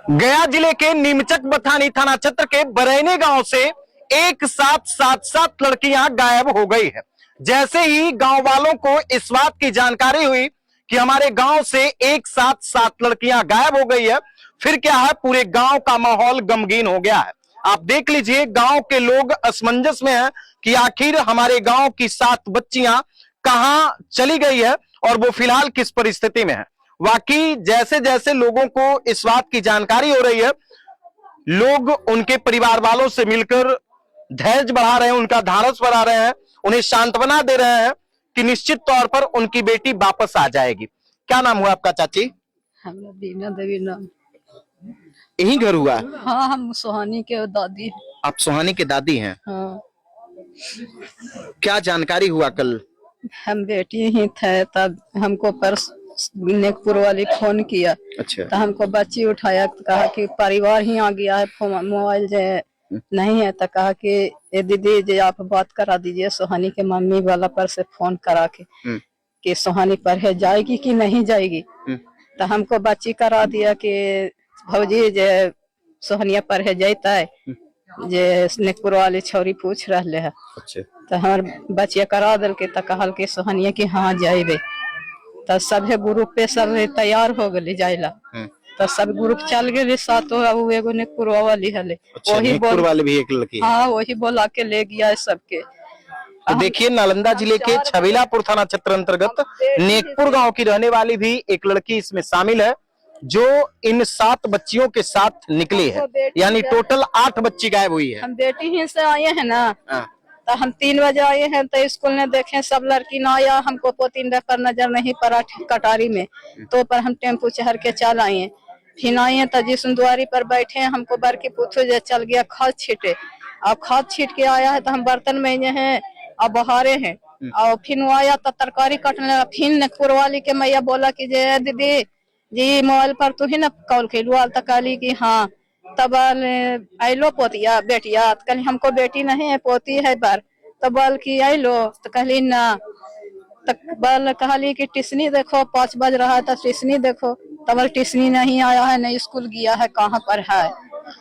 गया जिले के नीमचक बथानी थाना क्षेत्र के बरैनी गांव से एक साथ सात लड़कियां गायब हो गई है। जैसे ही गांव वालों को इस बात की जानकारी हुई कि हमारे गांव से एक साथ सात लड़कियां गायब हो गई है, फिर क्या है, पूरे गांव का माहौल गमगीन हो गया है। आप देख लीजिए, गांव के लोग असमंजस में हैं कि आखिर हमारे गांव की 7 बच्चियां कहां चली गई है और वो फिलहाल किस परिस्थिति में है। वाकई जैसे जैसे लोगों को इस बात की जानकारी हो रही है, लोग उनके परिवार वालों से मिलकर धैर्य बढ़ा रहे हैं, उनका ढाढ़स बढ़ा रहे हैं, उन्हें सांत्वना दे रहे हैं कि निश्चित तौर पर उनकी बेटी वापस आ जाएगी। क्या नाम हुआ आपका चाची? हमरा बीना देवी नाम। यही घर हुआ? हाँ, हम सुहानी के दादी। आप सुहानी के दादी हैं? हाँ। क्या जानकारी हुआ कल? हम बेटी ही थे, तब हमको परस नेकपुर वाली फोन किया। अच्छा। तो हमको बच्ची उठाया, तो कहा कि परिवार ही आ गया है, मोबाइल जो नहीं है। तो कहा कि ये दीदी जी आप बात करा दीजिए सुहानी के मम्मी वाला पर से फोन करा के कि सुहानी पर है जाएगी कि नहीं जाएगी। तो हमको बच्ची करा दिया कि भौजी जे सोहनिया पर है जाता है, जे नेकपुर वाली छौरी पूछ रहे है। अच्छा। तो हमार बच्चिया करा दिल के, तो कहल के सोहनिया की हाँ जाइबे। तो सभे ग्रुप पे सब तैयार हो गए जाइला। तो सब ग्रुप चल गए सातों। अब एगो नेकपुर वाली हले। अच्छा, वही बोल वाले भी एक लड़की। हाँ, वही बोला के ले गया है सबके। तो देखिए, नालंदा जिले के छबीलापुर थाना क्षेत्र अंतर्गत नेकपुर गांव की रहने वाली भी एक लड़की इसमें शामिल है, जो इन 7 बच्चियों के साथ निकली है। यानी टोटल 8 बच्ची गायब हुई है। हम बेटी ही से आए हैं ना। तो हम 3 बजे आए हैं, तो स्कूल में देखे सब लड़की ना आया। हमको पोतीन पर नजर नहीं पड़ा कटारी में, तो पर हम टेम्पू चढ़ के चल आए। फिर आए तो जिस द्वारी पर बैठे, हमको बड़की पूछो जो चल गया खाद छीटे। अब खाद छीट के आया है तो हम बर्तन में हैं, अब बहारे हैं। और फिर आया तो तरकारी काटने लगा। फिर नेकपुर वाली के मैया बोला कि जे दीदी जी मोबाइल पर तू ही ना कॉल खेलू। तो कहली कि हाँ। तब आइलो पोतिया बेटिया, तो कहली हमको बेटी नहीं है, पोती है बार। तो बोल की आइलो, तो कहली ना। तो बोल कहली कि टिसनी देखो, 5 बज रहा है तो टिसनी देखो। तब टिसनी नहीं आया है, नहीं स्कूल गया है, कहाँ पर है।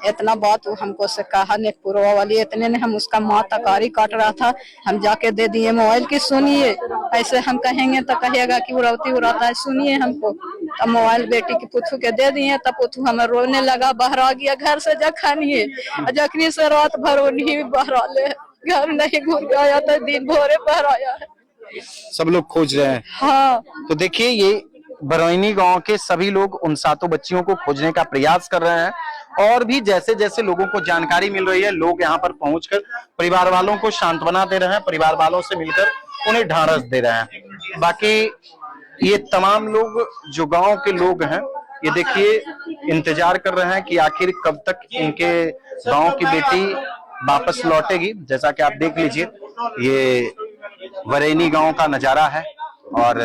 इतना बात वो हमको से कहा नेकपुर वाली। इतने ने हम उसका माँ तकारी काट रहा था, हम जाके दे दिए मोबाइल की सुनिए। ऐसे हम कहेंगे तो कहेगा कि उड़ाती उड़ाता है, सुनिए हमको। तब मोबाइल बेटी की पुथू के दे दिए। तब पुथू हमें रोने लगा, बाहर आ गया घर से। जखनिए जखनी से रात भर नहीं बाहर ले, घर नहीं घूम गया था, दिन भोरे बाहर आया है। सब लोग खोज रहे हैं। हाँ। तो देखिए, ये बरैनी गांव के सभी लोग उन 7 बच्चियों को खोजने का प्रयास कर रहे हैं, और भी जैसे जैसे लोगों को जानकारी मिल रही है, लोग यहाँ पर पहुंचकर परिवार वालों को सांत्वना दे रहे हैं, परिवार वालों से मिलकर उन्हें ढाढ़स दे रहे हैं। बाकी ये तमाम लोग जो गांव के लोग हैं, ये देखिए इंतजार कर रहे हैं कि आखिर कब तक इनके गांव की बेटी वापस लौटेगी। जैसा कि आप देख लीजिए, ये बरैनी गांव का नजारा है, और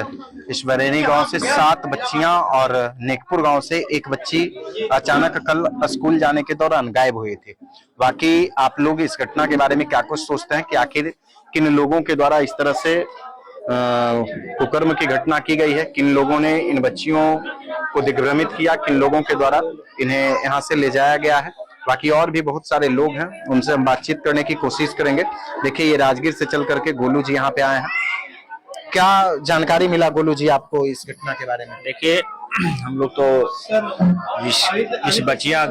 इस बरैनी गांव से 7 बच्चियां और नेकपुर गांव से एक बच्ची अचानक कल स्कूल जाने के दौरान गायब हुई थी। बाकी आप लोग इस घटना के बारे में क्या कुछ सोचते हैं कि आखिर किन लोगों के द्वारा इस तरह से कुकर्म की घटना की गई है, किन लोगों ने इन बच्चियों को दिग्भ्रमित किया, किन लोगों के द्वारा इन्हें यहाँ से ले जाया गया है। बाकी और भी बहुत सारे लोग हैं, उनसे हम बातचीत करने की कोशिश करेंगे। देखिए, ये राजगीर से चल करके गोलू जी यहाँ पे आए हैं। क्या जानकारी मिला गोलू जी आपको इस घटना के बारे में? देखिए, हम लोग तो इस बच्चियां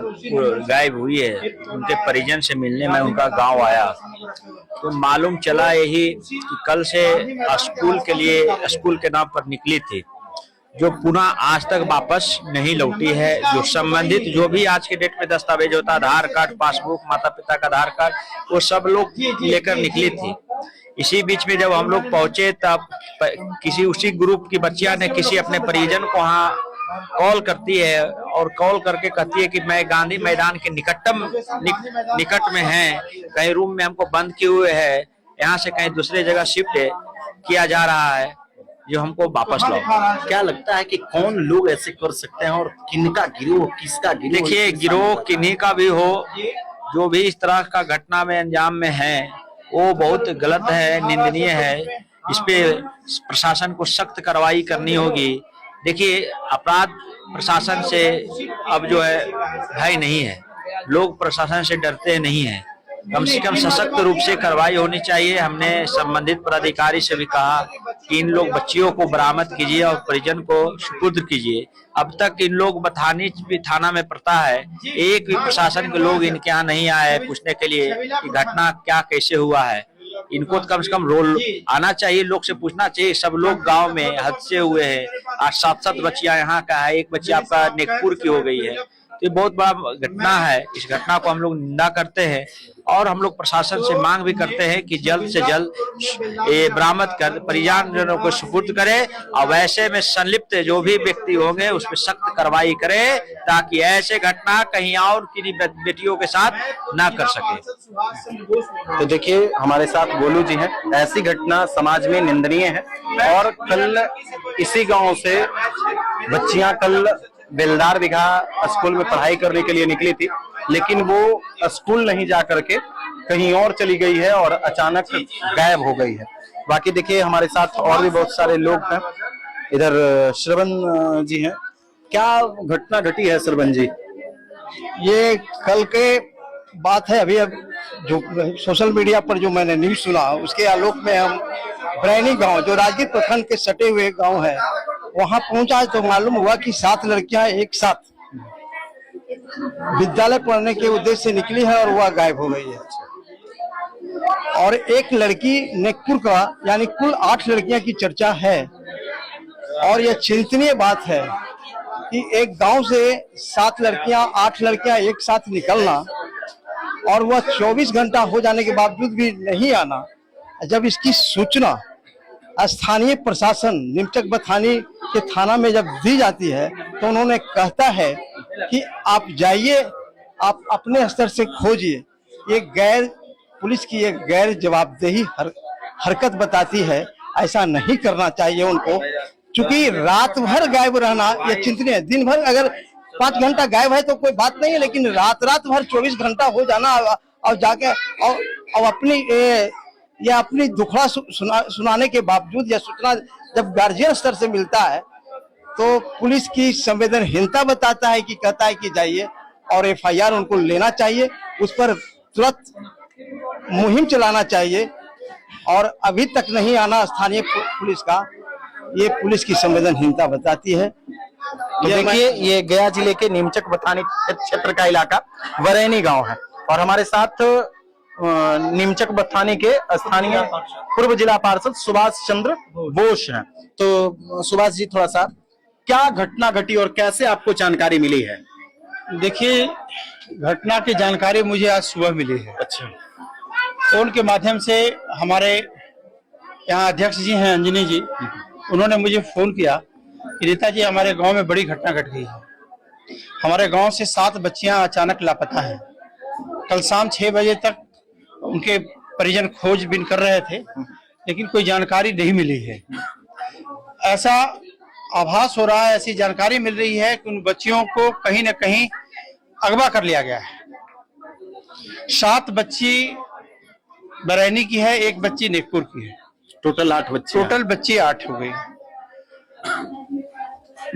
गायब हुई है, उनके परिजन से मिलने में उनका गांव आया, तो मालूम चला यही कि कल से स्कूल के नाम पर निकली थी, जो पुनः आज तक वापस नहीं लौटी है। जो संबंधित जो भी आज के डेट में दस्तावेज होता है, आधार कार्ड, पासबुक, माता पिता का आधार कार्ड, वो सब लोग लेकर निकली थी। इसी बीच में जब हम लोग पहुंचे, तब किसी उसी ग्रुप की बच्चियां ने किसी अपने परिजन को वहाँ कॉल करती है, और कॉल करके कहती है कि मैं गांधी मैदान के निकट में है, कहीं रूम में हमको बंद किए हुए है, यहाँ से कहीं दूसरे जगह शिफ्ट किया जा रहा है, जो हमको वापस लाओ। क्या लगता है कि कौन लोग ऐसे कर सकते हैं, और किनका गिरोह, किसका गिरोह? देखिए, गिरोह किन्हीं का भी हो, जो भी इस तरह का घटना में अंजाम में है, वो बहुत गलत है, निंदनीय है। इस पे प्रशासन को सख्त कार्रवाई करनी होगी। देखिए, अपराध प्रशासन से अब जो है भय नहीं है, लोग प्रशासन से डरते नहीं हैं। कम से कम सशक्त रूप से कार्रवाई होनी चाहिए। हमने संबंधित पदाधिकारी से भी कहा कि इन लोग बच्चियों को बरामद कीजिए और परिजन को सुपुर्द कीजिए। अब तक इन लोग बथानी थाना में पड़ता है, एक भी प्रशासन के लोग इनके यहाँ नहीं आए पूछने के लिए कि घटना क्या कैसे हुआ है। इनको तो कम से कम रोल आना चाहिए, लोग से पूछना चाहिए। सब लोग गांव में हादसे हुए हैं, आज 7 बच्चियां यहाँ का है, एक बच्ची आपका नेकपुर की हो गई है। तो ये बहुत बड़ा घटना है। इस घटना को हम लोग निंदा करते हैं और हम लोग प्रशासन से मांग भी करते हैं कि जल्द से जल्द ये बरामद कर परिजनों को सुपुर्द करे और वैसे में संलिप्त जो भी व्यक्ति होंगे उस पर सख्त कार्रवाई करे, ताकि ऐसे घटना कहीं और किन्हीं बेटियों के साथ ना कर सके। तो देखिए हमारे साथ गोलू जी हैं। ऐसी घटना समाज में निंदनीय है और कल इसी गांव से बच्चियां कल बेलदार बिघा स्कूल में पढ़ाई करने के लिए निकली थी, लेकिन वो स्कूल नहीं जा करके कहीं और चली गई है और अचानक गायब हो गई है। बाकी देखिए हमारे साथ और भी बहुत सारे लोग हैं। इधर श्रवण जी हैं। क्या घटना घटी है श्रवण जी? ये कल के बात है। अभी अब जो सोशल मीडिया पर जो मैंने न्यूज सुना उसके आलोक में हम बरैनी गांव जो राजगीर प्रखंड के सटे हुए गांव है वहां पहुंचा तो मालूम हुआ कि 7 लड़कियां एक साथ विद्यालय पढ़ने के उद्देश्य से निकली है और वह गायब हो गई है। और एक लड़की नेकपुर का, यानी कुल 8 लड़कियां की चर्चा है। और यह चिंतनीय बात है कि एक गांव से 7 लड़कियां 8 लड़कियां एक साथ निकलना और वह 24 घंटा हो जाने के बावजूद भी नहीं आना। जब इसकी सूचना स्थानीय प्रशासन निमचक बथानी के थाना में जब दी जाती है तो उन्होंने कहता है कि आप जाइए, आप अपने स्तर से खोजिए। ये पुलिस की एक गैर जवाबदेही हरकत बताती है। ऐसा नहीं करना चाहिए उनको, क्योंकि रात भर गायब रहना यह चिंतनीय है। दिन भर अगर 5 घंटा गायब है तो कोई बात नहीं है, लेकिन रात भर 24 घंटा हो जाना और जाके और अपनी दुखड़ा सुनाने के बावजूद यह सूचना जब गार्जियन स्तर से मिलता है तो पुलिस की संवेदनहीनता बताता है कि कहता है कि जाइए और FIR उनको लेना चाहिए, उस पर तुरंत मुहिम चलाना चाहिए। और अभी तक नहीं आना स्थानीय पुलिस का, ये पुलिस की संवेदनहीनता बताती है। तो देखिए ये गया जिले के नीमचक बथानी क्षेत्र का इलाका बरैनी गांव है और हमारे साथ नीमचक बथानी के स्थानीय पूर्व जिला पार्षद सुभाष चंद्र बोस हैं। तो सुभाष जी, थोड़ा सा क्या घटना घटी और कैसे आपको जानकारी मिली है? देखिए, घटना की जानकारी मुझे आज सुबह मिली है। अच्छा। फोन के माध्यम से हमारे यहाँ अध्यक्ष जी हैं अंजनी जी, उन्होंने मुझे फोन किया कि रीता जी हमारे गांव में बड़ी घटना घट गई है। हमारे गांव से 7 बच्चियां अचानक लापता हैं। कल शाम 6 बजे तक उनके परिजन खोजबीन कर रहे थे, लेकिन कोई जानकारी नहीं मिली है। ऐसा आभास हो रहा है, ऐसी जानकारी मिल रही है कि उन बच्चियों को कहीं न कहीं अगवा कर लिया गया है। 7 बच्ची बरैनी की है, 1 बच्ची नेकपुर की है। टोटल 8 बच्चे। टोटल बच्ची 8 हो गई।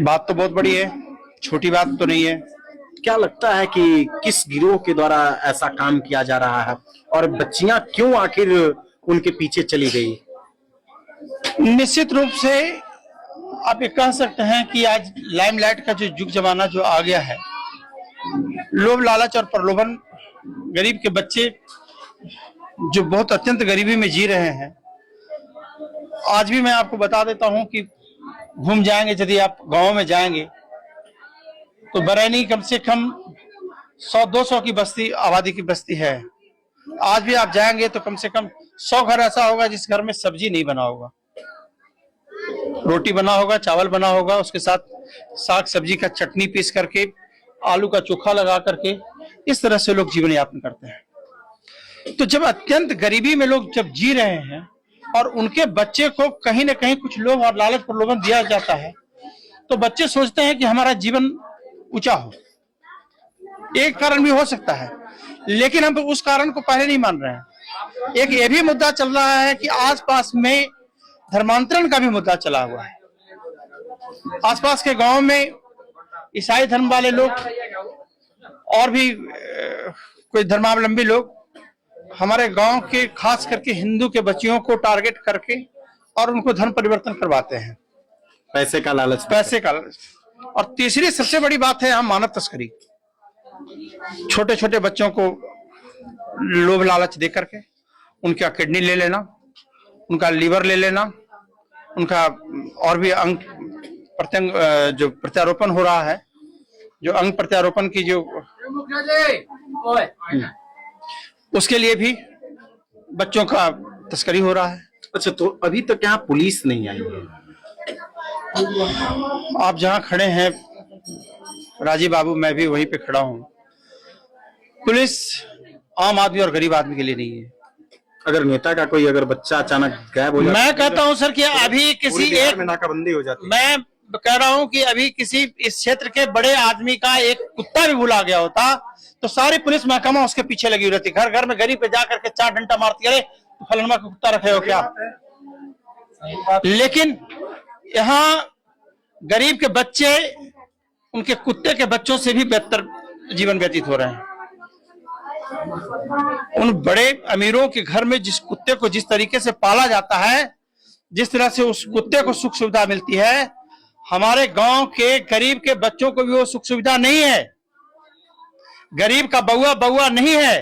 बात तो बहुत बड़ी है, छोटी बात तो नहीं है। क्या लगता है कि किस गिरोह के द्वारा ऐसा काम किया जा रहा है और बच्चियां क्यों आखिर उनके पीछे चली गई? निश्चित रूप से आप ये कह सकते हैं कि आज लाइमलाइट का जो युग जमाना जो आ गया है, लोभ लालच और प्रलोभन, गरीब के बच्चे जो बहुत अत्यंत गरीबी में जी रहे हैं। आज भी मैं आपको बता देता हूं कि घूम जाएंगे, यदि आप गांव में जाएंगे तो बरैनी कम से कम 100-200 की बस्ती, आबादी की बस्ती है। आज भी आप जाएंगे तो कम से कम 100 घर ऐसा होगा जिस घर में सब्जी नहीं बना होगा, रोटी बना होगा, चावल बना होगा, उसके साथ साग सब्जी का चटनी पीस करके, आलू का चोखा लगा करके, इस तरह से लोग जीवन यापन करते हैं। तो जब अत्यंत गरीबी में लोग जब जी रहे हैं और उनके बच्चे को कहीं ना कहीं कुछ लोभ और लालच प्रलोभन दिया जाता है, तो बच्चे सोचते हैं कि हमारा जीवन ऊंचा हो। एक कारण भी हो सकता है, लेकिन हम उस कारण को पहले नहीं मान रहे हैं। एक ये भी मुद्दा चल रहा है कि आसपास में धर्मांतरण का भी मुद्दा चला हुआ है। आसपास के गांव में ईसाई धर्म वाले लोग और भी कोई धर्मावलंबी लोग हमारे गांव के खास करके हिंदू के बच्चियों को टारगेट करके और उनको धर्म परिवर्तन करवाते हैं, पैसे का लालच। पैसे का लालच। और तीसरी सबसे बड़ी बात है यहाँ मानव तस्करी। छोटे छोटे बच्चों को लोभ लालच दे करके उनका किडनी ले लेना, उनका लीवर ले लेना, उनका और भी अंग प्रत्यंग जो प्रत्यारोपण हो रहा है, जो अंग प्रत्यारोपण की जो उसके लिए भी बच्चों का तस्करी हो रहा है। अच्छा, तो अभी तक यहाँ पुलिस नहीं आई है? आप जहां खड़े हैं राजीव बाबू, मैं भी वहीं पे खड़ा हूं। पुलिस आम आदमी और गरीब आदमी के लिए नहीं है। अगर नेता का कोई अगर बच्चा अचानक गायब हो जाए, मैं कहता हूं सर कि अभी किसी एक में नाकाबंदी हो जाती है। मैं कह रहा हूं कि अभी किसी इस क्षेत्र के बड़े आदमी का एक कुत्ता भी भुला गया होता तो सारी पुलिस महकमा उसके पीछे लगी रहती। घर घर में गरीब पे जा करके 4 डंडा मारती, अरे तो फलाना का कुत्ता रखे हो क्या? लेकिन यहाँ गरीब के बच्चे उनके कुत्ते के बच्चों से भी बेहतर जीवन व्यतीत हो रहे हैं। उन बड़े अमीरों के घर में जिस कुत्ते को जिस तरीके से पाला जाता है, जिस तरह से उस कुत्ते को सुख सुविधा मिलती है, हमारे गांव के गरीब के बच्चों को भी वो सुख सुविधा नहीं है। गरीब का बउआ बउआ नहीं है,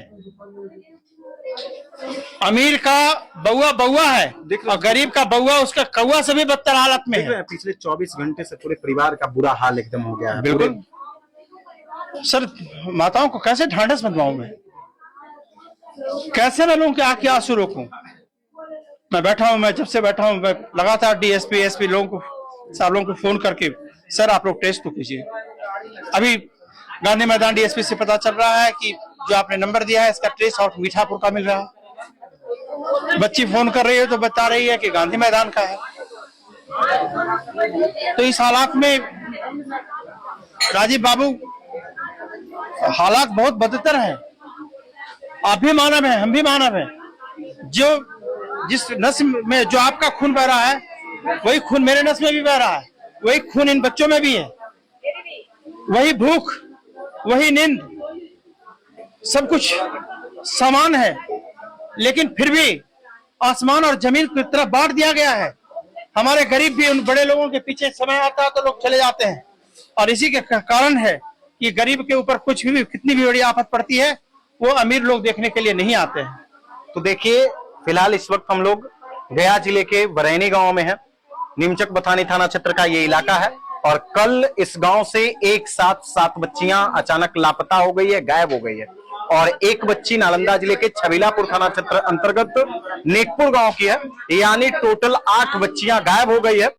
अमीर का बउआ बउआ है और गरीब का बउआ उसका कौआ से भी बदतर हालत में है। पिछले 24 घंटे से पूरे परिवार का बुरा हाल एकदम हो गया है। बिल्कुल सर, माताओं को कैसे ढांढस बंधवाऊं मैं? कैसे मैं लोगों के आंख के आंसू रोकूं? मैं बैठा हूं, मैं जब से बैठा हूं मैं लगातार डीएसपी एसपी लोगों को साहब लोगों को फोन करके, सर आप लोग टेस्ट तो कीजिए। अभी गांधी मैदान डीएसपी से पता चल रहा है कि जो आपने नंबर दिया है इसका ट्रेस आउट मीठापुर का मिल रहा है। बच्ची फोन कर रही है तो बता रही है कि गांधी मैदान का है। तो इस हालात में राजीव बाबू हालात बहुत बदतर हैं। आप भी मानव हैं, हम भी मानव हैं। जो जिस नस में जो आपका खून बह रहा है वही खून मेरे नस में भी बह रहा है, वही खून इन बच्चों में भी है, वही भूख, वही नींद, सब कुछ समान है। लेकिन फिर भी आसमान और जमीन की तरफ बांट दिया गया है। हमारे गरीब भी उन बड़े लोगों के पीछे समय आता है तो लोग चले जाते हैं, और इसी के कारण है कि गरीब के ऊपर कुछ भी कितनी भी बड़ी आफत पड़ती है वो अमीर लोग देखने के लिए नहीं आते हैं। तो देखिए, फिलहाल इस वक्त हम लोग गया जिले के बरैनी गांव में हैं। नीमचक बथानी थाना क्षेत्र का ये इलाका है और कल इस गांव से एक साथ 7 बच्चियां अचानक लापता हो गई है, गायब हो गई है। और एक बच्ची नालंदा जिले के छबीलापुर थाना क्षेत्र अंतर्गत नेकपुर गांव की है। यानी टोटल 8 बच्चियां गायब हो गई है।